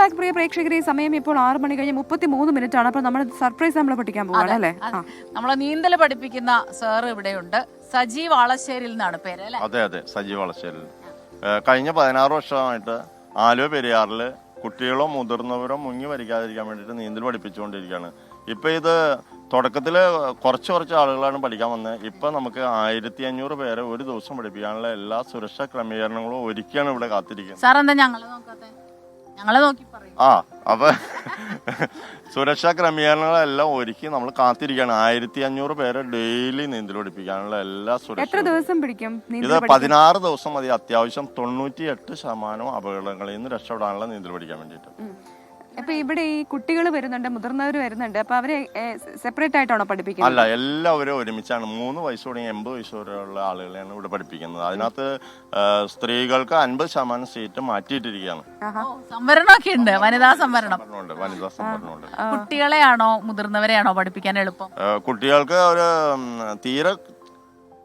Back പ്രിയ പ്രേക്ഷകരെ, സമയം ഇപ്പോൾ 6 മണി കഴിഞ്ഞ് 33 മിനിറ്റ് ആണ്. അപ്പൊ നമ്മൾ സർപ്രൈസ് നമ്മൾ പഠിക്കാൻ പോവാണ് അല്ലേ? നമ്മളെ നീന്തൽ പഠിപ്പിക്കുന്ന സാർ ഇവിടെയുണ്ട്. സജീവ് ആളശ്ശേരിയിൽ നിന്നാണ് പേര് അല്ലേ? അതെ അതെ, സജീവ് ആളശ്ശേരിയിൽ. കഴിഞ്ഞ 16 വർഷമായിട്ട് ആലുവ പെരിയാറിൽ കുട്ടികളോ മുതിർന്നവരോ മുങ്ങി മരിക്കാതിരിക്കാൻ വേണ്ടിയിട്ട് നീന്തൽ പഠിപ്പിച്ചുകൊണ്ടിരിക്കുകയാണ്. ഇപ്പൊ ഇത് തുടക്കത്തിൽ കുറച്ച് ആളുകളാണ് പഠിക്കാൻ വന്നത്. ഇപ്പൊ നമുക്ക് 1500 പേരെ ഒരു ദിവസം പഠിപ്പിക്കാനുള്ള എല്ലാ സുരക്ഷാ ക്രമീകരണങ്ങളും ഒരുക്കിയാണ് ഇവിടെ കാത്തിരിക്കുന്നത്. സാർ എന്താ ഞങ്ങളെ നോക്കാത്തെ? ഞങ്ങളെ നോക്കി പറയും. അപ്പൊ സുരക്ഷാ ക്രമീകരണങ്ങളെല്ലാം ഒരുക്കി നമ്മൾ കാത്തിരിക്കുകയാണ്. 1500 പേരെ ഡെയിലി നീന്തൽ പഠിപ്പിക്കാനുള്ള എല്ലാ എത്ര ദിവസം പിടിക്കും? ഇത് 16 ദിവസം മതി. അത്യാവശ്യം 98% അപകടങ്ങളിൽ നിന്ന് രക്ഷപ്പെടാനുള്ള നീന്തൽ പഠിക്കാൻ വേണ്ടിയിട്ട്. അപ്പൊ ഇവിടെ ഈ കുട്ടികൾ വരുന്നുണ്ട്, മുതിർന്നവർ വരുന്നുണ്ട്. അപ്പൊ അവരെ സെപ്പറേറ്റ് ആയിട്ടാണോ പഠിപ്പിക്കുന്നത്? അല്ല, എല്ലാവരും ഒരുമിച്ചാണ്. 3 വയസ്സ് തുടങ്ങി 80 വയസ്സ് വരെയുള്ള ആളുകളെയാണ് ഇവിടെ പഠിപ്പിക്കുന്നത്. അതിനകത്ത് സ്ത്രീകൾക്ക് 50% സീറ്റ് മാറ്റിയിട്ടിരിക്കുകയാണ്. സംവരണമൊക്കെ ഉണ്ട്, വനിതാ സംവരണം. വനിതാ സംവരണമുണ്ട്. കുട്ടികളെയാണോ മുതിർന്നവരെയാണോ പഠിപ്പിക്കാൻ എളുപ്പം? കുട്ടികൾക്ക് ഒരു തീരെ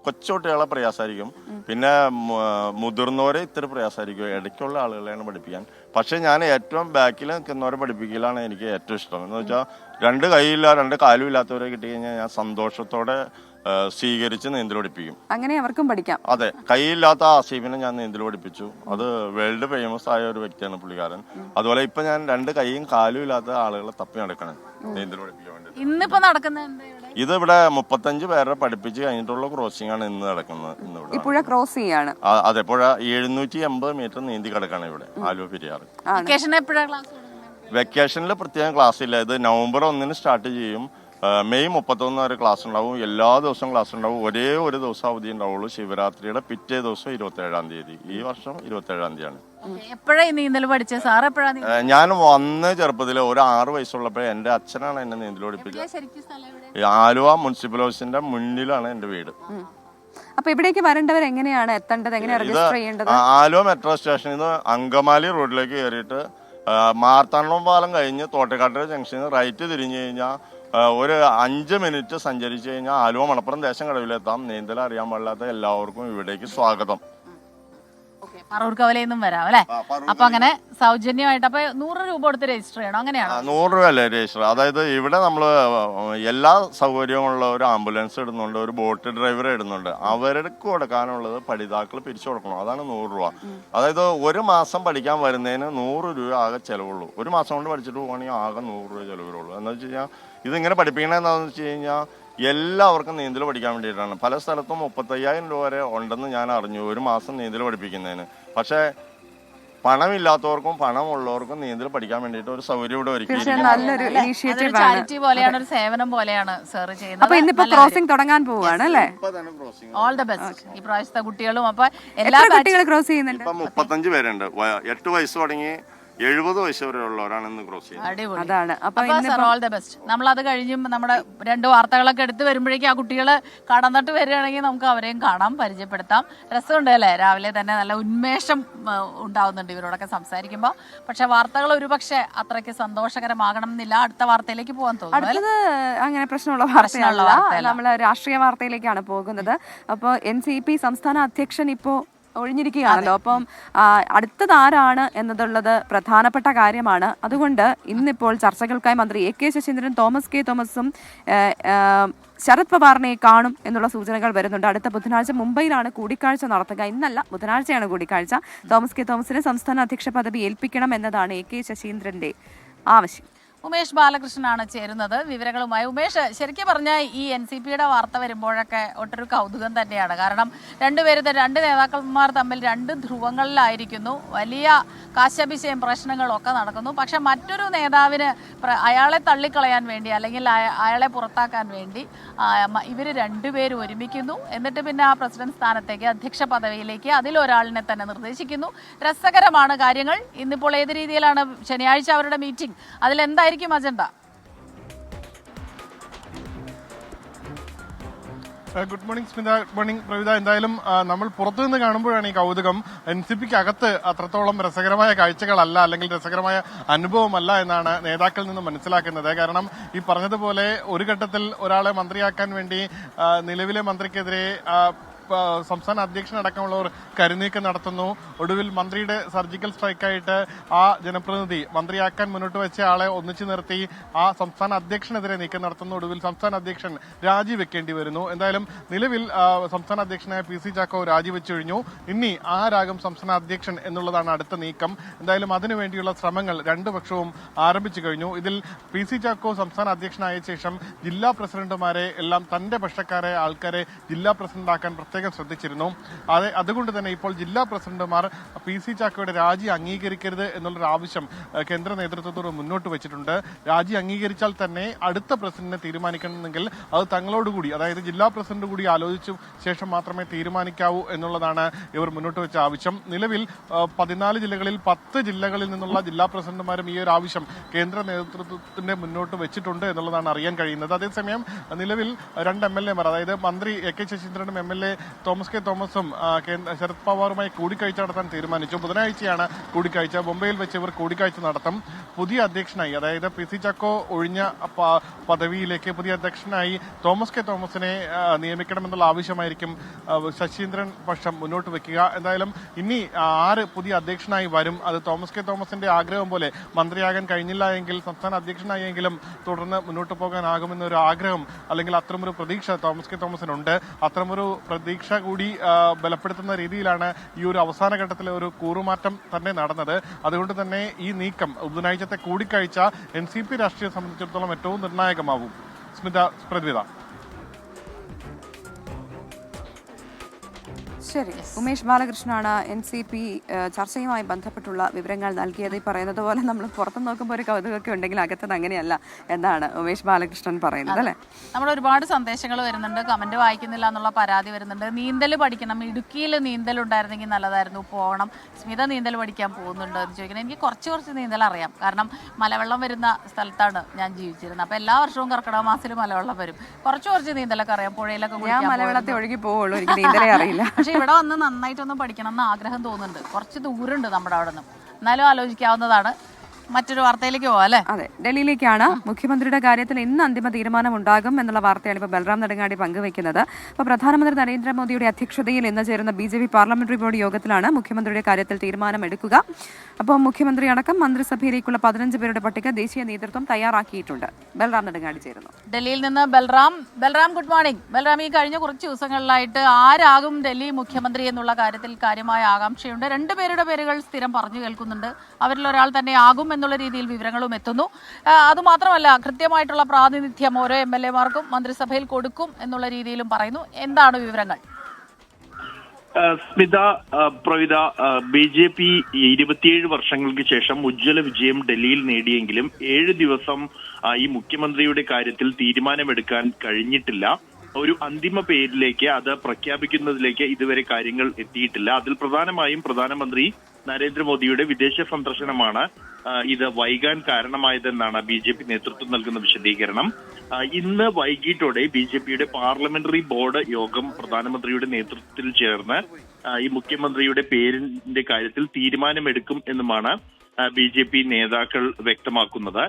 കൊച്ചുകുട്ടികളെ പ്രയാസമായിരിക്കും, പിന്നെ മുതിർന്നവരെ ഇത്തിരി പ്രയാസമായിരിക്കും. ഇടയ്ക്കുള്ള ആളുകളെയാണ് പഠിപ്പിക്കാൻ. പക്ഷെ ഞാൻ ഏറ്റവും ബാക്കിൽ നിൽക്കുന്നവരെ പഠിപ്പിക്കലാണ് എനിക്ക് ഏറ്റവും ഇഷ്ടം. എന്ന് വെച്ചാൽ 2 കൈയില്ല 2 കാലും ഇല്ലാത്തവരെ കിട്ടിക്കഴിഞ്ഞാൽ ഞാൻ സന്തോഷത്തോടെ സ്വീകരിച്ച് നീന്തൽ പഠിപ്പിക്കും. അങ്ങനെ അവർക്കും പഠിക്കാം. അതെ, കൈയില്ലാത്ത ആസീഫിനെ ഞാൻ നീന്തൽ പഠിപ്പിച്ചു. അത് വേൾഡ് ഫേമസ് ആയ ഒരു വ്യക്തിയാണ് പുള്ളിക്കാരൻ. അതുപോലെ ഇപ്പൊ ഞാൻ 2 കൈയും കാലും ഇല്ലാത്ത ആളുകളെ തപ്പി നടക്കണം നീന്തൽ പഠിപ്പിക്കാൻ വേണ്ടി. ഇന്നിപ്പോ നടക്കുന്നത് ഇത് ഇവിടെ 35 പേരെ പഠിപ്പിച്ച് കഴിഞ്ഞിട്ടുള്ള ക്രോസിംഗ് ആണ് ഇന്ന് നടക്കുന്നത്. പുഴ ക്രോസ് ചെയ്യാണ്. അതെ, പുഴ 780 മീറ്റർ നീന്തി കിടക്കാണ് ഇവിടെ ആലുവ പെരിയാർ. വെക്കേഷനിൽ പ്രത്യേകം ക്ലാസ് ഇല്ല. ഇത് നവംബർ 1 സ്റ്റാർട്ട് ചെയ്യും. മെയ് 31 വരെ ക്ലാസ് ഉണ്ടാവും. എല്ലാ ദിവസവും ക്ലാസ് ഉണ്ടാവും. ഒരേ ഒരു ദിവസം അവധി ഉണ്ടാവുള്ളൂ. ശിവരാത്രിയുടെ പിറ്റേ ദിവസം 27-ാം തീയതി. ഈ വർഷം 27-ാം തീയതിയാണ്. ഞാൻ വന്ന് ചെറുപ്പത്തില് ഒരു 6 വയസ്സുള്ളപ്പോഴേ എന്റെ അച്ഛനാണ് എന്നെ നീന്തൽ പഠിപ്പിച്ചത്. ആലുവ മുനിസിപ്പൽ ഓഫീസിന്റെ മുന്നിലാണ് എന്റെ വീട്. അപ്പൊ ഇവിടേക്ക് വരേണ്ടവർ എങ്ങനെയാണ് എത്തേണ്ടത്? എങ്ങനെയാണ് രജിസ്റ്റർ ചെയ്യേണ്ടത്? ആലുവ മെട്രോ സ്റ്റേഷനിൽ നിന്ന് അങ്കമാലി റോഡിലേക്ക് കയറിയിട്ട് മാർത്താണ്ഡം പാലം കഴിഞ്ഞ് തോട്ടക്കാട്ടര ജംഗ്ഷനിൽ റൈറ്റ് തിരിഞ്ഞു കഴിഞ്ഞാൽ ഒരു 5 മിനിറ്റ് സഞ്ചരിച്ചു കഴിഞ്ഞാൽ ആലുവ മണപ്പുറം ദേശം കടവിലെത്താം. നീന്തൽ അറിയാൻ പാടില്ലാത്ത എല്ലാവർക്കും ഇവിടേക്ക് സ്വാഗതം. പറവൂർക്കവലയിൽ നിന്നും വരാം അല്ലെ? അപ്പൊ അങ്ങനെ സൗജന്യമായിട്ട്. അപ്പൊ 100 രൂപ കൊടുത്ത് രജിസ്റ്റർ ചെയ്യണം, അങ്ങനെയാണ്? 100 രൂപ അല്ലേ രജിസ്റ്റർ? അതായത് ഇവിടെ നമ്മള് എല്ലാ സൗകര്യമുള്ള ഒരു ആംബുലൻസ് ഇടുന്നുണ്ട്, ഒരു ബോട്ട് ഡ്രൈവറെ ഇടുന്നുണ്ട്. അവർക്ക് കൊടുക്കാനുള്ളത് പഠിതാക്കൾ പിരിച്ചു കൊടുക്കണം. അതാണ് 100 രൂപ. അതായത് ഒരു മാസം പഠിക്കാൻ വരുന്നതിന് 100 രൂപ ആകെ ചെലവുള്ളൂ. ഒരു മാസം കൊണ്ട് പഠിച്ചിട്ട് പോകണമെങ്കിൽ ആകെ 100 രൂപ ചെലവുള്ളൂ. എന്ന് വെച്ച് കഴിഞ്ഞാൽ ഇതിങ്ങനെ പഠിപ്പിക്കണമെന്ന് വെച്ച് കഴിഞ്ഞാൽ എല്ലാവർക്കും നീന്തൽ പഠിക്കാൻ വേണ്ടിയിട്ടാണ്. പല സ്ഥലത്തും 35,000 രൂപ വരെ ഉണ്ടെന്ന് ഞാൻ അറിഞ്ഞു ഒരു മാസം നീന്തൽ പഠിപ്പിക്കുന്നതിന്. പക്ഷേ പണമില്ലാത്തവർക്കും പണമുള്ളവർക്കും നീന്തൽ പഠിക്കാൻ വേണ്ടിയിട്ട് ഒരു സൗകര്യം ഇവിടെ ഒരുക്കിയിരിക്കുന്നു. ചാരിറ്റി പോലെയാണ്, ഒരു സേവനം പോലെയാണ് സാർ ചെയ്യുന്നത്. അപ്പൊ ഇന്നിപ്പോ ക്രോസിംഗ് തുടങ്ങാൻ പോവാണ് അല്ലേ? ഓൾ ദ ബെസ്റ്റ് ഈ പ്രാവശ്യത്തെ കുട്ടികളും. അപ്പൊ എല്ലാ കുട്ടികൾ ക്രോസ് ചെയ്യുന്നുണ്ട്. 35 പേരുണ്ട്. 8 വയസ്സ് തുടങ്ങി 70 വയസ്സ് വരെയുള്ളവരാണ് ഇന്ന് ക്രോസ് ചെയ്യുന്നത്. അതാണ്. All the best. നമ്മളത് കഴിഞ്ഞും നമ്മുടെ 2 വാർത്തകളൊക്കെ എടുത്ത് വരുമ്പോഴേക്കും ആ കുട്ടികൾ കടന്നിട്ട് വരികയാണെങ്കിൽ നമുക്ക് അവരെയും കാണാം, പരിചയപ്പെടുത്താം. രസമുണ്ട് അല്ലേ? രാവിലെ തന്നെ നല്ല ഉന്മേഷം ഉണ്ടാവുന്നുണ്ട് ഇവരോടൊക്കെ സംസാരിക്കുമ്പോൾ. പക്ഷെ വാർത്തകൾ ഒരുപക്ഷെ അത്രയ്ക്ക് സന്തോഷകരമാകണം എന്നില്ല. അടുത്ത വാർത്തയിലേക്ക് പോകാൻ തോന്നുന്നു. അങ്ങനെ പ്രശ്നമുള്ള വാർത്തയല്ല, നമ്മള് രാഷ്ട്രീയ വാർത്തയിലേക്കാണ് പോകുന്നത്. അപ്പോൾ NCP സംസ്ഥാന അധ്യക്ഷൻ ഇപ്പോ ഒഴിഞ്ഞിരിക്കുകയാണല്ലോ. അപ്പം അടുത്തത് ആരാണ് എന്നതുള്ളത് പ്രധാനപ്പെട്ട കാര്യമാണ്. അതുകൊണ്ട് ഇന്നിപ്പോൾ ചർച്ചകൾക്കായി മന്ത്രി AK ശശീന്ദ്രൻ, തോമസ് കെ തോമസും ശരത് പവാറിനെ കാണും എന്നുള്ള സൂചനകൾ വരുന്നുണ്ട്. അടുത്ത ബുധനാഴ്ച മുംബൈയിലാണ് കൂടിക്കാഴ്ച നടത്തുക. ഇന്നല്ല, ബുധനാഴ്ചയാണ് കൂടിക്കാഴ്ച. തോമസ് കെ തോമസിനെ സംസ്ഥാന അധ്യക്ഷ പദവി ഏൽപ്പിക്കണം എന്നതാണ് AK ശശീന്ദ്രന്റെ ആവശ്യം. ഉമേഷ് ബാലകൃഷ്ണനാണ് ചേരുന്നത് വിവരങ്ങളുമായി. ഉമേഷ്, ശരിക്കും പറഞ്ഞാൽ ഈ NCPയുടെ വാർത്ത വരുമ്പോഴൊക്കെ ഒട്ടൊരു കൗതുകം തന്നെയാണ്. കാരണം 2 നേതാക്കന്മാർ തമ്മിൽ 2 ധ്രുവങ്ങളിലായിരിക്കുന്നു. വലിയ കാശാഭിഷേകം പ്രശ്നങ്ങളൊക്കെ നടക്കുന്നു. പക്ഷെ മറ്റൊരു നേതാവിന് അയാളെ തള്ളിക്കളയാൻ വേണ്ടി അല്ലെങ്കിൽ അയാളെ പുറത്താക്കാൻ വേണ്ടി ഇവർ 2 പേരും ഒരുമിക്കുന്നു. എന്നിട്ട് പിന്നെ ആ പ്രസിഡന്റ് സ്ഥാനത്തേക്ക്, അധ്യക്ഷ പദവിയിലേക്ക് അതിലൊരാളിനെ തന്നെ നിർദ്ദേശിക്കുന്നു. രസകരമാണ് കാര്യങ്ങൾ. ഇന്നിപ്പോൾ ഏത് രീതിയിലാണ് ശനിയാഴ്ച അവരുടെ മീറ്റിംഗ്? അതിലെന്തായിരിക്കും agenda? Good morning Smitha, good morning Pravitha. എന്തായാലും നമ്മൾ പുറത്തുനിന്ന് കാണുമ്പോഴാണ് ഈ കൗതുകം. NCPക്ക് അകത്ത് അത്രത്തോളം രസകരമായ കാഴ്ചകളല്ല, അല്ലെങ്കിൽ രസകരമായ അനുഭവമല്ല എന്നാണ് നേതാക്കളിൽ നിന്ന് മനസ്സിലാക്കുന്നത്. കാരണം ഈ പറഞ്ഞതുപോലെ ഒരു ഘട്ടത്തിൽ ഒരാളെ മന്ത്രിയാക്കാൻ വേണ്ടി നിലവിലെ മന്ത്രിക്കെതിരെ സംസ്ഥാന അധ്യക്ഷനടക്കമുള്ളവർ കരുനീക്കം നടത്തുന്നു. ഒടുവിൽ മന്ത്രിയുടെ സർജിക്കൽ സ്ട്രൈക്കായിട്ട് ആ ജനപ്രതിനിധി മന്ത്രിയാക്കാൻ മുന്നോട്ട് വെച്ച ആളെ ഒന്നിച്ചു നിർത്തി ആ സംസ്ഥാന അധ്യക്ഷനെതിരെ നീക്കം നടത്തുന്നു. ഒടുവിൽ സംസ്ഥാന അധ്യക്ഷൻ രാജിവെക്കേണ്ടി വരുന്നു. എന്തായാലും നിലവിൽ സംസ്ഥാന അധ്യക്ഷനായ PC ചാക്കോ രാജിവെച്ചു കഴിഞ്ഞു. ഇനി ആരാകും സംസ്ഥാന അധ്യക്ഷൻ എന്നുള്ളതാണ് അടുത്ത നീക്കം. എന്തായാലും അതിനുവേണ്ടിയുള്ള ശ്രമങ്ങൾ രണ്ടു പക്ഷവും ആരംഭിച്ചു കഴിഞ്ഞു. ഇതിൽ PC ചാക്കോ സംസ്ഥാന അധ്യക്ഷനായ ശേഷം ജില്ലാ പ്രസിഡന്റുമാരെ എല്ലാം തന്റെ പക്ഷക്കാരെ ആൾക്കാരെ ജില്ലാ പ്രസിഡന്റാക്കാൻ പ്രത്യേകം ശ്രദ്ധിച്ചിരുന്നു. അതുകൊണ്ട് തന്നെ ഇപ്പോൾ ജില്ലാ പ്രസിഡന്റുമാർ PC ചാക്കോയുടെ രാജി അംഗീകരിക്കരുത് എന്നുള്ളൊരു ആവശ്യം കേന്ദ്ര നേതൃത്വത്തോട് മുന്നോട്ട് വെച്ചിട്ടുണ്ട്. രാജി അംഗീകരിച്ചാൽ തന്നെ അടുത്ത പ്രസിഡന്റിനെ തീരുമാനിക്കണമെങ്കിൽ അത് തങ്ങളോടുകൂടി, അതായത് ജില്ലാ പ്രസിഡന്റ് കൂടി ആലോചിച്ച ശേഷം മാത്രമേ തീരുമാനിക്കാവൂ എന്നുള്ളതാണ് ഇവർ മുന്നോട്ട് വെച്ച ആവശ്യം. നിലവിൽ 14 ജില്ലകളിൽ 10 ജില്ലകളിൽ നിന്നുള്ള ജില്ലാ പ്രസിഡന്റുമാരും ഈ ഒരു ആവശ്യം കേന്ദ്ര നേതൃത്വത്തിന്റെ മുന്നോട്ട് വെച്ചിട്ടുണ്ട് എന്നുള്ളതാണ് അറിയാൻ കഴിയുന്നത്. അതേസമയം നിലവിൽ 2 MLA മാർ, അതായത് മന്ത്രി AK ശശീന്ദ്രനും MLA തോമസ് കെ തോമസും ശരത് പവാറുമായി കൂടിക്കാഴ്ച നടത്താൻ തീരുമാനിച്ചു. ബുധനാഴ്ചയാണ് കൂടിക്കാഴ്ച. മുംബൈയിൽ വെച്ച് ഇവർ കൂടിക്കാഴ്ച നടത്തും. പുതിയ അധ്യക്ഷനായി, അതായത് PC ചാക്കോ ഒഴിഞ്ഞ പദവിയിലേക്ക് പുതിയ അധ്യക്ഷനായി തോമസ് കെ തോമസിനെ നിയമിക്കണമെന്നുള്ള ആവശ്യമായിരിക്കും ശശീന്ദ്രൻ പക്ഷം മുന്നോട്ട് വെക്കുക. എന്തായാലും ഇനി ആര് പുതിയ അധ്യക്ഷനായി വരും, അത് തോമസ് കെ തോമസിന്റെ ആഗ്രഹം പോലെ മന്ത്രിയാകാൻ കഴിഞ്ഞില്ല എങ്കിൽ സംസ്ഥാന അധ്യക്ഷനായെങ്കിലും തുടർന്ന് മുന്നോട്ട് പോകാനാകുമെന്നൊരു ആഗ്രഹം അല്ലെങ്കിൽ അത്തരമൊരു പ്രതീക്ഷ തോമസ് കെ തോമസിനുണ്ട്. അത്തരമൊരു പ്രതീക്ഷ കൂടി ബലപ്പെടുത്തുന്ന രീതിയിലാണ് ഈ ഒരു അവസാന ഘട്ടത്തിലെ ഒരു കൂറുമാറ്റം തന്നെ നടന്നത്. അതുകൊണ്ട് തന്നെ ഈ നീക്കം ബുധനാഴ്ചത്തെ കൂടിക്കാഴ്ച NCP രാഷ്ട്രീയം സംബന്ധിച്ചിടത്തോളം ഏറ്റവും നിർണായകമാവും. പ്രതിവിധ. ശരി, ഉമേഷ് ബാലകൃഷ്ണനാണ് NCP ചർച്ചയുമായി ബന്ധപ്പെട്ടുള്ള വിവരങ്ങൾ നൽകിയത്. ഈ പറയുന്നത് പോലെ നമ്മൾ പുറത്തു നോക്കുമ്പോൾ ഒരു കൗതുകമൊക്കെ ഉണ്ടെങ്കിൽ അകത്തത് അങ്ങനെയല്ല എന്നാണ് ഉമേഷ് ബാലകൃഷ്ണൻ പറയുന്നത് അല്ലേ? നമ്മൾ ഒരുപാട് സന്ദേശങ്ങൾ വരുന്നുണ്ട്, കമന്റ് വായിക്കുന്നില്ല എന്നുള്ള പരാതി വരുന്നുണ്ട്. നീന്തൽ പഠിക്കണം, ഇടുക്കിയിൽ നീന്തൽ ഉണ്ടായിരുന്നെങ്കിൽ നല്ലതായിരുന്നു, പോകണം. സ്മിത നീന്തൽ പഠിക്കാൻ പോകുന്നുണ്ടോ എന്ന് ചോദിക്കുന്നത്. എനിക്ക് കുറച്ച് നീന്തൽ അറിയാം, കാരണം മലവെള്ളം വരുന്ന സ്ഥലത്താണ് ഞാൻ ജീവിച്ചിരുന്നത്. അപ്പൊ എല്ലാ വർഷവും കർക്കിടക മാസത്തിൽ മലവെള്ളം വരും. കുറച്ച് നീന്തലൊക്കെ അറിയാം, പുഴയിലൊക്കെ. ഞാൻ മലവെള്ളത്തെ ഒഴുകി പോവുള്ളൂ, എനിക്ക് നീന്തലേ അറിയില്ല. പക്ഷെ ഇവിടെ വന്ന് നന്നായിട്ടൊന്ന് പഠിക്കണം എന്ന് ആഗ്രഹം തോന്നുന്നുണ്ട്. കുറച്ച് ദൂരമുണ്ട് നമ്മുടെ അവിടെ നിന്ന്, എന്നാലും ആലോചിക്കാവുന്നതാണ്. മറ്റൊരു വാർത്തയിലേക്ക് പോവാം അല്ലേ? അതെ, ഡൽഹിയിലേക്കാണ്. മുഖ്യമന്ത്രിയുടെ കാര്യത്തിൽ ഇന്ന് അന്തിമ തീരുമാനം ഉണ്ടാകും എന്നുള്ള വാർത്തയാണ് ഇപ്പോൾ ബൽറാം നെടുങ്ങാടി പങ്കുവെക്കുന്നത്. അപ്പോൾ പ്രധാനമന്ത്രി നരേന്ദ്രമോദിയുടെ അധ്യക്ഷതയിൽ ഇന്ന് ചേരുന്ന BJP പാർലമെന്ററി ബോർഡ് യോഗത്തിലാണ് മുഖ്യമന്ത്രിയുടെ കാര്യത്തിൽ തീരുമാനമെടുക്കുക. അപ്പോൾ മുഖ്യമന്ത്രി അടക്കം മന്ത്രിസഭയിലേക്കുള്ള 15 പേരുടെ പട്ടിക ദേശീയ നേതൃത്വം തയ്യാറാക്കിയിട്ടുണ്ട്. ബൽറാം നെടുങ്ങാടി ചേരുന്നു ഡൽഹിയിൽ നിന്ന്. Balram, good morning. ബൽറാം, ഈ കഴിഞ്ഞ കുറച്ച് ദിവസങ്ങളിലായിട്ട് ആരാകും ഡൽഹി മുഖ്യമന്ത്രി എന്നുള്ള കാര്യത്തിൽ കാര്യമായ ആകാംക്ഷയുണ്ട്. 2 പേരുടെ പേരുകൾ സ്ഥിരം പറഞ്ഞു കേൾക്കുന്നുണ്ട്. അവരിൽ ഒരാൾ തന്നെ ആകും എന്നുള്ള രീതിയിൽ വിവരങ്ങളും എത്തുന്നു. അതുമാത്രമല്ല, കൃത്യമായിട്ടുള്ള പ്രാതിനിധ്യം ഓരോ MLA മാർക്കും മന്ത്രിസഭയിൽ കൊടുക്കും എന്നുള്ള രീതിയിലും പറയുന്നു. എന്താണ് വിവരങ്ങൾ? സ്മിത, പ്രവിത, BJP 27 വർഷങ്ങൾക്ക് ശേഷം ഉജ്ജ്വല വിജയം ഡൽഹിയിൽ നേടിയെങ്കിലും 7 ദിവസം ഈ മുഖ്യമന്ത്രിയുടെ കാര്യത്തിൽ തീരുമാനമെടുക്കാൻ കഴിഞ്ഞിട്ടില്ല. ഒരു അന്തിമ പേരിലേക്ക്, അത് പ്രഖ്യാപിക്കുന്നതിലേക്ക് ഇതുവരെ കാര്യങ്ങൾ എത്തിയിട്ടില്ല. അതിൽ പ്രധാനമായും പ്രധാനമന്ത്രി നരേന്ദ്രമോദിയുടെ വിദേശ സന്ദർശനമാണ് ഇത് വൈകാൻ കാരണമായതെന്നാണ് BJP നേതൃത്വം നൽകുന്ന വിശദീകരണം. ഇന്ന് വൈകിട്ടോടെ BJPയുടെ പാർലമെന്ററി ബോർഡ് യോഗം പ്രധാനമന്ത്രിയുടെ നേതൃത്വത്തിൽ ചേർന്ന് ഈ മുഖ്യമന്ത്രിയുടെ പേരിന്റെ കാര്യത്തിൽ തീരുമാനമെടുക്കും എന്നുമാണ് BJP നേതാക്കൾ വ്യക്തമാക്കുന്നത്.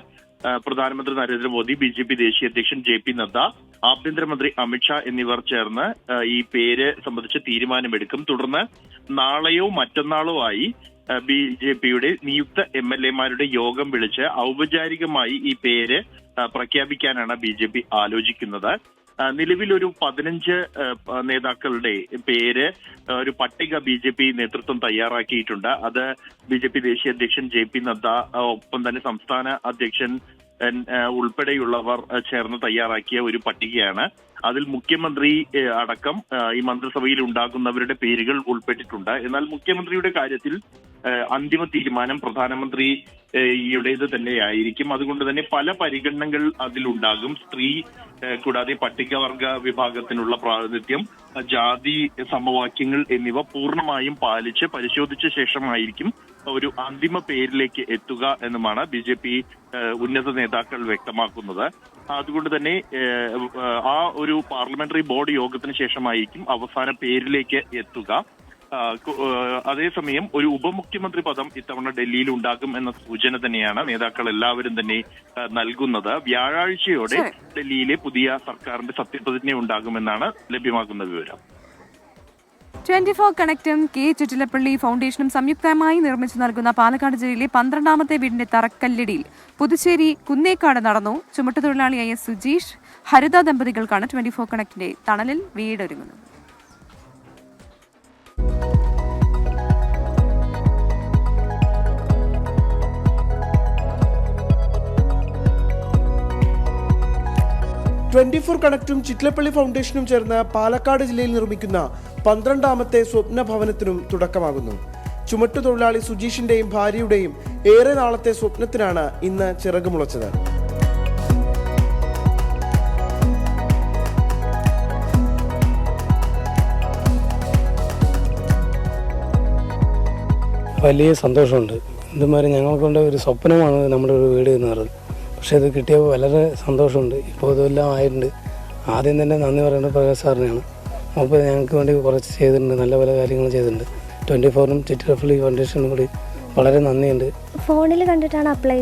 പ്രധാനമന്ത്രി നരേന്ദ്രമോദി, BJP ദേശീയ അധ്യക്ഷൻ JP നദ്ദ, ആഭ്യന്തരമന്ത്രി അമിത്ഷാ എന്നിവർ ചേർന്ന് ഈ പേര് സംബന്ധിച്ച് തീരുമാനമെടുക്കും. തുടർന്ന് നാളെയോ മറ്റന്നാളോ ആയി BJPയുടെ നിയുക്ത MLA മാരുടെ യോഗം വിളിച്ച് ഔപചാരികമായി ഈ പേര് പ്രഖ്യാപിക്കാനാണ് BJP ആലോചിക്കുന്നത്. നിലവിലൊരു 15 നേതാക്കളുടെ പേര് ഒരു പട്ടിക BJP നേതൃത്വം തയ്യാറാക്കിയിട്ടുണ്ട്. അത് BJP ദേശീയ അധ്യക്ഷൻ JP നദ്ദ, ഒപ്പം തന്നെ സംസ്ഥാന അധ്യക്ഷൻ ഉൾപ്പെടെയുള്ളവർ ചേർന്ന് തയ്യാറാക്കിയ ഒരു പട്ടികയാണ്. അതിൽ മുഖ്യമന്ത്രി അടക്കം ഈ മന്ത്രിസഭയിൽ ഉണ്ടാകുന്നവരുടെ പേരുകൾ ഉൾപ്പെട്ടിട്ടുണ്ട്. എന്നാൽ മുഖ്യമന്ത്രിയുടെ കാര്യത്തിൽ അന്തിമ തീരുമാനം പ്രധാനമന്ത്രിയുടേത് തന്നെയായിരിക്കും. അതുകൊണ്ട് തന്നെ പല പരിഗണനകൾ അതിലുണ്ടാകും. സ്ത്രീ കൂടാതെ പട്ടികവർഗ വിഭാഗത്തിനുള്ള പ്രാതിനിധ്യം, ജാതി സമവാക്യങ്ങൾ എന്നിവ പൂർണ്ണമായും പാലിച്ച് പരിശോധിച്ച ശേഷമായിരിക്കും ഒരു അന്തിമ പേരിലേക്ക് എത്തുക എന്നുമാണ് BJP ഉന്നത നേതാക്കൾ വ്യക്തമാക്കുന്നത്. അതുകൊണ്ട് തന്നെ ആ ഒരു പാർലമെന്ററി ബോർഡ് യോഗത്തിന് ശേഷമായിരിക്കും അവസാന പേരിലേക്ക് എത്തുക. അതേസമയം ഒരു ഉപമുഖ്യമന്ത്രി പദം ഇത്തവണ ഡൽഹിയിൽ ഉണ്ടാകും എന്ന സൂചന തന്നെയാണ് നേതാക്കൾ എല്ലാവരും തന്നെ നൽകുന്നത്. വ്യാഴാഴ്ചയോടെ ഡൽഹിയിലെ പുതിയ സർക്കാരിന്റെ സത്യപ്രതിജ്ഞ ഉണ്ടാകുമെന്നാണ് ലഭ്യമാകുന്ന വിവരം. 24 കണക്റ്റും കെ ചുറ്റിലപ്പള്ളി ഫൗണ്ടേഷനും സംയുക്തമായി നിർമ്മിച്ചു നൽകുന്ന പാലക്കാട് ജില്ലയിലെ 12ാമത്തെ വീടിന്റെ തറക്കല്ലിടിയിൽ പുതുച്ചേരി കുന്നേക്കാട് നടന്നു. ചുമട്ടുതൊഴിലാളിയായ സുജീഷ് ഹരിത ദമ്പതികൾക്കാണ് 24 കണക്റ്റിന്റെ തണലിൽ വീടൊരുങ്ങുന്നത്. കണക്റ്റും ചിറ്റിലപ്പള്ളി ഫൗണ്ടേഷനും ചേർന്ന് പാലക്കാട് ജില്ലയിൽ നിർമ്മിക്കുന്ന 12ാമത്തെ സ്വപ്ന ഭവനത്തിനും തുടക്കമാകുന്നു. ചുമട്ടുതൊഴിലാളി സുജീഷിന്റെയും ഭാര്യയുടെയും ഏറെ നാളത്തെ സ്വപ്നത്തിനാണ് ഇന്ന് ചിറകുമുളച്ചത്. വലിയ സന്തോഷമുണ്ട്. ഇതുമാതിരി ഞങ്ങൾക്കൊണ്ട് ഒരു സ്വപ്നമാണ് നമ്മുടെ ഒരു വീട് എന്ന് പറയുന്നത്. പക്ഷേ ഇത് കിട്ടിയപ്പോൾ വളരെ സന്തോഷമുണ്ട്. ഇപ്പോൾ ഇതെല്ലാം ആയിട്ടുണ്ട്. ആദ്യം തന്നെ നന്ദി പറയുന്നത് പ്രകാശ് സാറിനെയാണ്. അപ്പോൾ ഞങ്ങൾക്ക് വേണ്ടി കുറച്ച് ചെയ്തിട്ടുണ്ട്, നല്ല പല കാര്യങ്ങളും ചെയ്തിട്ടുണ്ട്. 24നും ചിറ്റിലപ്പള്ളി ഫൗണ്ടേഷനും കൂടി വളരെ നന്ദിയുണ്ട്. ഫോണിൽ കണ്ടിട്ടാണ് അപ്ലൈ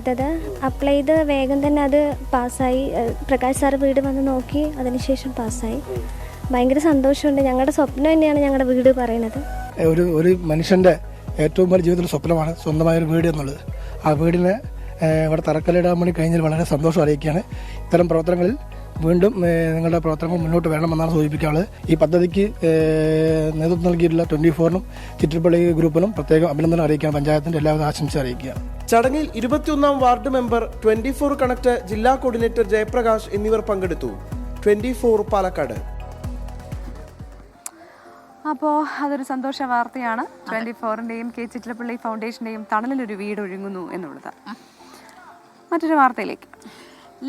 ചെയ്ത് വേഗം തന്നെ അത് പാസ്സായി. പ്രകാശ് സാർ വീട് വന്ന് നോക്കി, അതിനുശേഷം പാസ്സായി. ഭയങ്കര സന്തോഷമുണ്ട്. ഞങ്ങളുടെ സ്വപ്നം തന്നെയാണ് ഞങ്ങളുടെ വീട് പറയുന്നത്. ഒരു മനുഷ്യൻ്റെ ഏറ്റവും വലിയ ജീവിതത്തിലെ സ്വപ്നമാണ് സ്വന്തമായൊരു വീട് എന്നുള്ളത്. ആ വീടിന് ഇവിടെ തറക്കല്ലിടാൻ വേണ്ടി കഴിഞ്ഞാൽ വളരെ സന്തോഷം അറിയിക്കുകയാണ്. ഇത്തരം പ്രവർത്തനങ്ങളിൽ വീണ്ടും നിങ്ങളുടെ പ്രവർത്തനങ്ങൾ മുന്നോട്ട് വേണമെന്നാണ് സൂചിപ്പിക്കാനുള്ളത്. ഈ പദ്ധതിക്ക് നേതൃത്വം നൽകിയിട്ടുള്ള 24നും ചിറ്റിലപ്പള്ളി ഗ്രൂപ്പിനും പ്രത്യേകം അഭിനന്ദനം അറിയിക്കുകയാണ്. പഞ്ചായത്തിൻ്റെ എല്ലാവിധ ആശംസ അറിയിക്കുക. ചടങ്ങിൽ 21ാം വാർഡ് മെമ്പർ, 24 കണക്ട് ജില്ലാ കോർഡിനേറ്റർ ജയപ്രകാശ് എന്നിവർ പങ്കെടുത്തു. 24 പാലക്കാട്. അപ്പോൾ അതൊരു സന്തോഷ വാർത്തയാണ്. 24ന്റെയും കെ ചിറ്റിലപ്പള്ളി ഫൗണ്ടേഷന്റെയും തണലിലൊരു വീട് ഒഴുങ്ങുന്നു എന്നുള്ളത്. മറ്റൊരു വാർത്തയിലേക്ക്.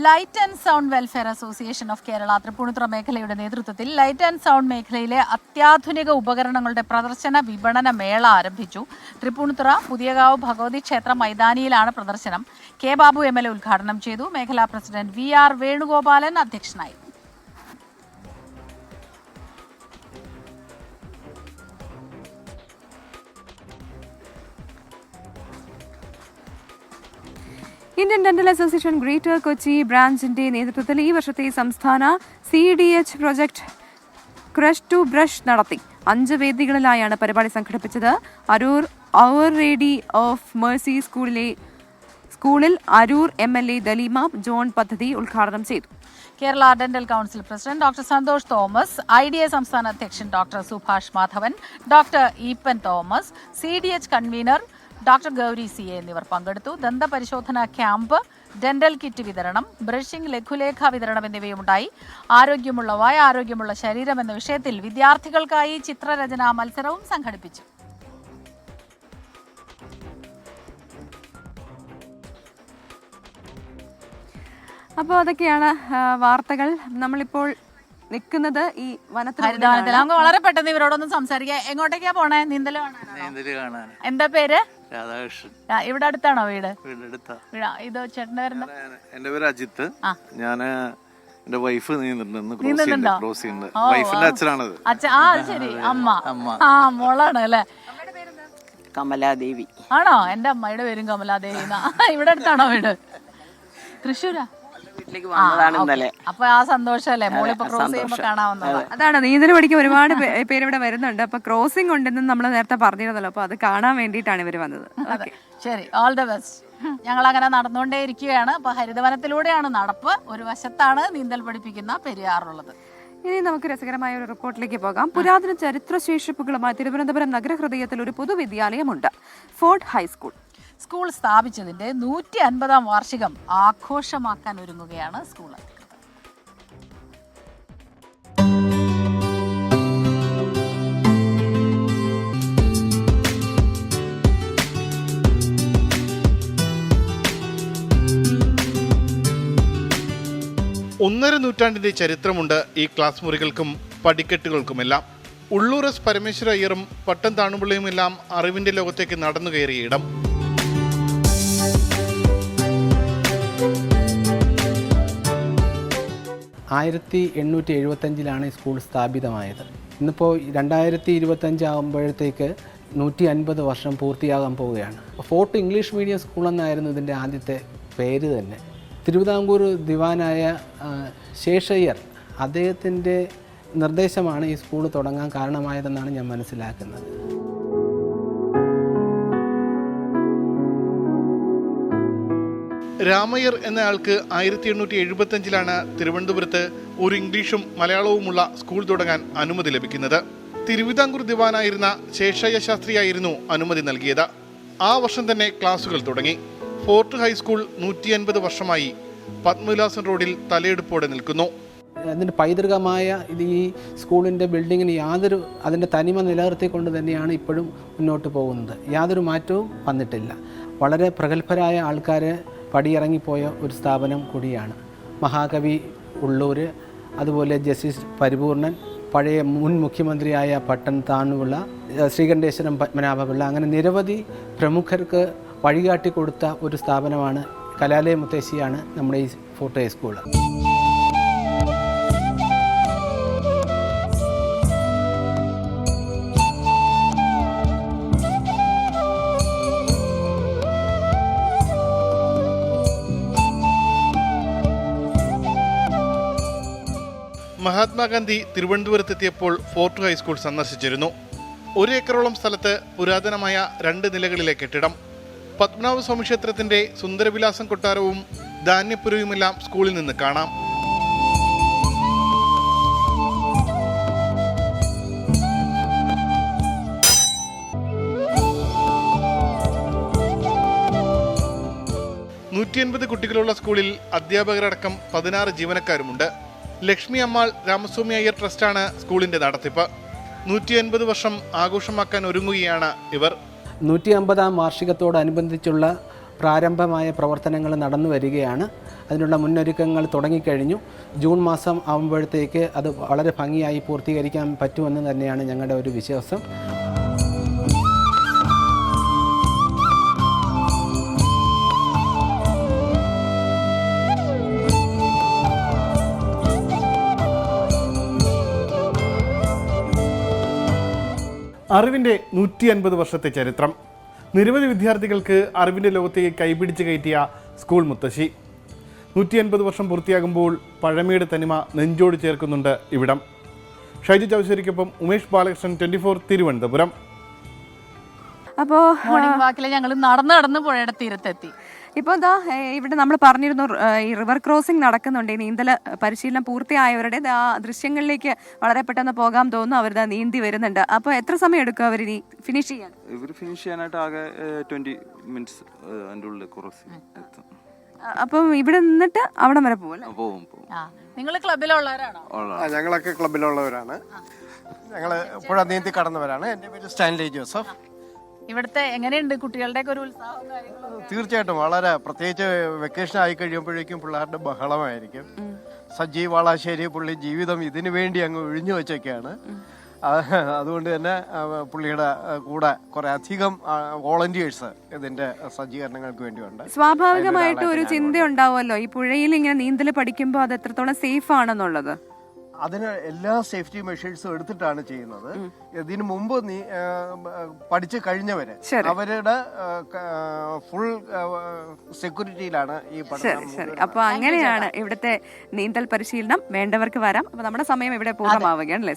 Light and sound welfare association of Kerala Thrippunithura മേഖലയുടെ നേതൃത്വത്തിൽ ലൈറ്റ് ആൻഡ് സൗണ്ട് മേഖലയിലെ അത്യാധുനിക ഉപകരണങ്ങളുടെ പ്രദർശന വിപണന മേള ആരംഭിച്ചു. തൃപ്പൂണിത്തുറ പുതിയകാവ് ഭഗവതി ക്ഷേത്ര മൈതാനിയിലാണ് പ്രദർശനം. കെ ബാബു MLA ഉദ്ഘാടനം ചെയ്തു. മേഖലാ പ്രസിഡന്റ് VR വേണുഗോപാലൻ അധ്യക്ഷനായി. Indian dental association greater Kochi ബ്രാഞ്ചിന്റെ നേതൃത്വത്തിൽ ഈ വർഷത്തെ സംസ്ഥാന CDH project crush to brush നടത്തി. 5 വേദികളിലായാണ് പരിപാടി സംഘടിപ്പിച്ചത്. Aroor our lady of mercy സ്കൂളിൽ അരൂർ MLA ദലീമ ജോൺ പദ്ധതി ഉദ്ഘാടനം ചെയ്തു. Kerala dental council president doctor Santhosh Thomas, IDA സംസ്ഥാന അധ്യക്ഷൻ doctor Subhash Madhavan, doctor Eapen Thomas, CDH convener doctor Gauri CA എന്നിവർ പങ്കെടുത്തു. ദന്തപരിശോധന ക്യാമ്പ്, ഡെന്റൽ കിറ്റ് വിതരണം, ബ്രഷിംഗ്, ലഘുലേഖ വിതരണം എന്നിവയുണ്ടായി. ആരോഗ്യമുള്ള വായ, ആരോഗ്യമുള്ള ശരീരം എന്ന വിഷയത്തിൽ വിദ്യാർത്ഥികൾക്കായി ചിത്രരചനാ മത്സരവും സംഘടിപ്പിച്ചു. അപ്പോൾ അതൊക്കെയാണ് വാർത്തകൾ. നമ്മളിപ്പോൾ നിൽക്കുന്നത് ഈ വനത്തിൽ. നമുക്ക് വളരെ പെട്ടെന്ന് ഇവരോടൊന്നും സംസാരിക്കാം. എങ്ങോട്ടേക്കാ പോണേ? നീന്തൽ കാണാൻ. എന്താ പേര്? രാധാകൃഷ്ണൻ. ഇവിടെ അടുത്താണോ വീട്? ഇത് ചേട്ടൻ്റെ പേര്? എന്റെ പേര് അജിത്ത്. ഞാൻ എന്റെ വൈഫ് നീന്തുന്നുണ്ട്. വൈഫിന്റെ അച്ഛനാണത്. ശരി. അമ്മ മോളാണ് അല്ലേ? കമലാദേവി. ആണോ? എന്റെ അമ്മയുടെ പേരും കമലാദേവി. ഇവിടെ അടുത്താണോ വീട്? തൃശ്ശൂരാ? അപ്പൊ ആ സന്തോഷല്ലേ മോളിപ്പോ ക്രോസ് ചെയ്യുമ്പോ കാണാവുന്നത്. അതാണ്, നീന്തൽ പഠിക്കാൻ ഒരുപാട് പേര് ഇവിടെ വരുന്നുണ്ട്. അപ്പൊ ക്രോസിംഗ് ഉണ്ടെന്ന് നമ്മൾ നേരത്തെ പറഞ്ഞിരുന്നല്ലോ. അപ്പൊ അത് കാണാൻ വേണ്ടിയിട്ടാണ് ഇവര് വന്നത്. ശരി, ഓൾ ദ ബെസ്റ്റ്. ഞങ്ങൾ അങ്ങനെ നടന്നുകൊണ്ടേ ഇരിക്കുകയാണ്. അപ്പൊ ഹരിതവനത്തിലൂടെയാണ് നടപ്പ്. ഒരു വശത്താണ് നീന്തൽ പഠിപ്പിക്കുന്ന പെരിയാറുള്ളത്. ഇനി നമുക്ക് രസകരമായ ഒരു റിപ്പോർട്ടിലേക്ക് പോകാം. പുരാതന ചരിത്രശേഷിപ്പുകളുമായി തിരുവനന്തപുരം നഗരഹൃദയത്തിൽ ഒരു പൊതുവിദ്യാലയമുണ്ട്, ഫോർട്ട് ഹൈസ്കൂൾ. സ്കൂൾ സ്ഥാപിച്ചതിന്റെ 150ാം വാർഷികം ആഘോഷമാക്കാൻ ഒരുങ്ങുകയാണ് സ്കൂൾ അധികൃതർ. ഒന്നര നൂറ്റാണ്ടിന്റെ ചരിത്രമുണ്ട് ഈ ക്ലാസ് മുറികൾക്കും പടിക്കെട്ടുകൾക്കുമെല്ലാം. ഉള്ളൂർ എസ് പരമേശ്വര അയ്യറും പട്ടം താണുപിള്ളയുമെല്ലാം അറിവിന്റെ ലോകത്തേക്ക് നടന്നു കയറിയ ഇടം. (1875) സ്കൂൾ സ്ഥാപിതമായത്. ഇന്നിപ്പോൾ 2025 ആകുമ്പോഴത്തേക്ക് 150 വർഷം പൂർത്തിയാകാൻ പോവുകയാണ്. ഫോർട്ട് ഇംഗ്ലീഷ് മീഡിയം സ്കൂൾ എന്നായിരുന്നു ഇതിൻ്റെ ആദ്യത്തെ പേര് തന്നെ. തിരുവിതാംകൂർ ദിവാനായ ശേഷയ്യർ അദ്ദേഹത്തിൻ്റെ നിർദ്ദേശമാണ് ഈ സ്കൂൾ തുടങ്ങാൻ കാരണമായതെന്നാണ് ഞാൻ മനസ്സിലാക്കുന്നത്. രാമയ്യർ എന്ന ആൾക്ക് 1875 തിരുവനന്തപുരത്ത് ഒരു ഇംഗ്ലീഷും മലയാളവുമുള്ള സ്കൂൾ തുടങ്ങാൻ അനുമതി ലഭിക്കുന്നത്. തിരുവിതാംകൂർ ദിവാനായിരുന്ന ശേഷയ്യ ശാസ്ത്രിയായിരുന്നു അനുമതി നൽകിയത്. ആ വർഷം തന്നെ ക്ലാസുകൾ തുടങ്ങി. ഫോർട്ട് ഹൈസ്കൂൾ 150 വർഷമായി പത്മവിലാസൻ റോഡിൽ തലയെടുപ്പോടെ നിൽക്കുന്നു. അതിൻ്റെ പൈതൃകമായ ഈ സ്കൂളിൻ്റെ ബിൽഡിങ്ങിന് അതിൻ്റെ തനിമ നിലനിർത്തിക്കൊണ്ട് തന്നെയാണ് ഇപ്പോഴും മുന്നോട്ട് പോകുന്നത്. യാതൊരു മാറ്റവും വന്നിട്ടില്ല. വളരെ പ്രഗത്ഭരായ ആൾക്കാർ പടിയിറങ്ങിപ്പോയ ഒരു സ്ഥാപനം കൂടിയാണ്. മഹാകവി ഉള്ളൂർ, അതുപോലെ ജസ്റ്റിസ് പരിപൂർണൻ, പഴയ മുൻ മുഖ്യമന്ത്രിയായ പട്ടൻ താണുപിള്ള, ശ്രീകണ്ഠേശ്വരം പത്മനാഭപിള്ള, അങ്ങനെ നിരവധി പ്രമുഖർക്ക് വഴികാട്ടി കൊടുത്ത ഒരു സ്ഥാപനമാണ്, കലാലയ മുത്തശ്ശിയാണ് നമ്മുടെ ഈ ഫോർട്ട് ഹൈസ്കൂൾ. മഹാത്മാഗാന്ധി തിരുവനന്തപുരത്തെത്തിയപ്പോൾ ഫോർട്ട് ഹൈസ്കൂൾ സന്ദർശിച്ചിരുന്നു. 1 ഏക്കറോളം സ്ഥലത്ത് പുരാതനമായ 2 നിലകളിലെ കെട്ടിടം. പത്മനാഭസ്വാമി ക്ഷേത്രത്തിന്റെ സുന്ദരവിലാസം കൊട്ടാരവും ധാന്യപ്പുരയുമെല്ലാം സ്കൂളിൽ നിന്ന് കാണാം. കുട്ടികളുള്ള സ്കൂളിൽ അധ്യാപകരടക്കം 16 ജീവനക്കാരുമുണ്ട്. ലക്ഷ്മി അമ്മാൾ രാമസ്വാമി അയ്യർ ട്രസ്റ്റാണ് സ്കൂളിന്റെ നടത്തിപ്പ്. 150 വർഷം ആഘോഷമാക്കാൻ ഒരുങ്ങുകയാണ് ഇവർ. 150-ാം വാർഷികത്തോടനുബന്ധിച്ചുള്ള പ്രാരംഭമായ പ്രവർത്തനങ്ങൾ നടന്നു വരികയാണ്. അതിനുള്ള മുന്നൊരുക്കങ്ങൾ തുടങ്ങിക്കഴിഞ്ഞു. ജൂൺ മാസം ആകുമ്പോഴത്തേക്ക് അത് വളരെ ഭംഗിയായി പൂർത്തീകരിക്കാൻ പറ്റുമെന്ന് തന്നെയാണ് ഞങ്ങളുടെ ഒരു വിശ്വാസം. അറിവിൻ്റെ 150 വർഷത്തെ ചരിത്രം. നിരവധി വിദ്യാർത്ഥികൾക്ക് അറിവിൻ്റെ ലോകത്തേക്ക് കൈപിടിച്ച് കയറ്റിയ സ്കൂൾ മുത്തശ്ശി. 150 വർഷം പൂർത്തിയാകുമ്പോൾ പഴമയുടെ തനിമ നെഞ്ചോട് ചേർക്കുന്നുണ്ട് ഇവിടം. ഷൈജു ചൗശ്ശേരിക്കൊപ്പം ഉമേഷ് ബാലകൃഷ്ണൻ, 24 തിരുവനന്തപുരം. അപ്പോൾ മോർണിംഗ് വാക്കിൽ ഞങ്ങൾ നടന്ന് പുഴയുടെ തീരത്തെത്തി. ഇപ്പോൾ എന്താ ഇവിടെ നമ്മൾ പറഞ്ഞിരുന്നു, ഈ റിവർ ക്രോസിംഗ് നടക്കുന്നുണ്ട്. ഈ നീന്തൽ പരിശീലനം പൂർത്തിയായവരുടെ ആ ദൃശ്യങ്ങളിലേക്ക് വളരെ പെട്ടെന്ന് പോകാൻ തോന്നുന്നു. അവരുടെ നീന്തി വരുന്നുണ്ട്. അപ്പോൾ എത്ര സമയം എടുക്കും അവർ ഫിനിഷ് ചെയ്യാൻ? ഇവർ ഫിനിഷ് ചെയ്യാനായിട്ട് ആകെ 20 മിനിറ്റ്സ് അതിൻ്റെ ഉള്ളിൽ ക്രോസിംഗ് എത്തും. അപ്പം ഇവിടെ നിന്നിട്ട് അവിടെ വരെ പോകും. നിങ്ങൾ ക്ലബിലുള്ളവരാണോ? ഞങ്ങളൊക്കെ ക്ലബിലുള്ളവരാണ്. ഞങ്ങൾ പുഴ നീന്തി കടന്നവരാണ്. എൻ്റെ പേര് സ്റ്റാൻലി ജോസഫ്. ഇവിടുത്തെ എങ്ങനെയുണ്ട് കുട്ടികളുടെ ഒരു ഉത്സാഹം? തീർച്ചയായിട്ടും വളരെ, പ്രത്യേകിച്ച് വെക്കേഷൻ ആയി കഴിയുമ്പോഴേക്കും പിള്ളേരുടെ ബഹളമായിരിക്കും. സജീവ് വാളാശ്ശേരി പുള്ളി ജീവിതം ഇതിനു വേണ്ടി അങ്ങ് ഒഴിഞ്ഞു വെച്ചൊക്കെയാണ്. അതുകൊണ്ട് തന്നെ പുള്ളിയുടെ കൂടെ കുറെ അധികം വോളണ്ടിയേഴ്സ് ഇതിന്റെ സജ്ജീകരണങ്ങൾക്ക് വേണ്ടിയുണ്ട്. സ്വാഭാവികമായിട്ട് ഒരു ചിന്ത ഉണ്ടാവുമല്ലോ, ഈ പുഴയിൽ ഇങ്ങനെ നീന്തൽ പഠിക്കുമ്പോൾ അത് എത്രത്തോളം സേഫ് ആണെന്നുള്ളത്. അതിന് എല്ലാ സേഫ്റ്റി മെഷേഴ്സും എടുത്തിട്ടാണ് ചെയ്യുന്നത്. ഇതിനു മുമ്പ് പഠിച്ചു കഴിഞ്ഞവര് അവരുടെ ഫുൾ സെക്യൂരിറ്റിയിലാണ് ഈ പഠനം. അപ്പൊ അങ്ങനെയാണ് ഇവിടുത്തെ നീന്തൽ പരിശീലനം. വേണ്ടവർക്ക് വരാം. അപ്പൊ നമ്മുടെ സമയം ഇവിടെ പൂർണ്ണമാവുകയാണ്.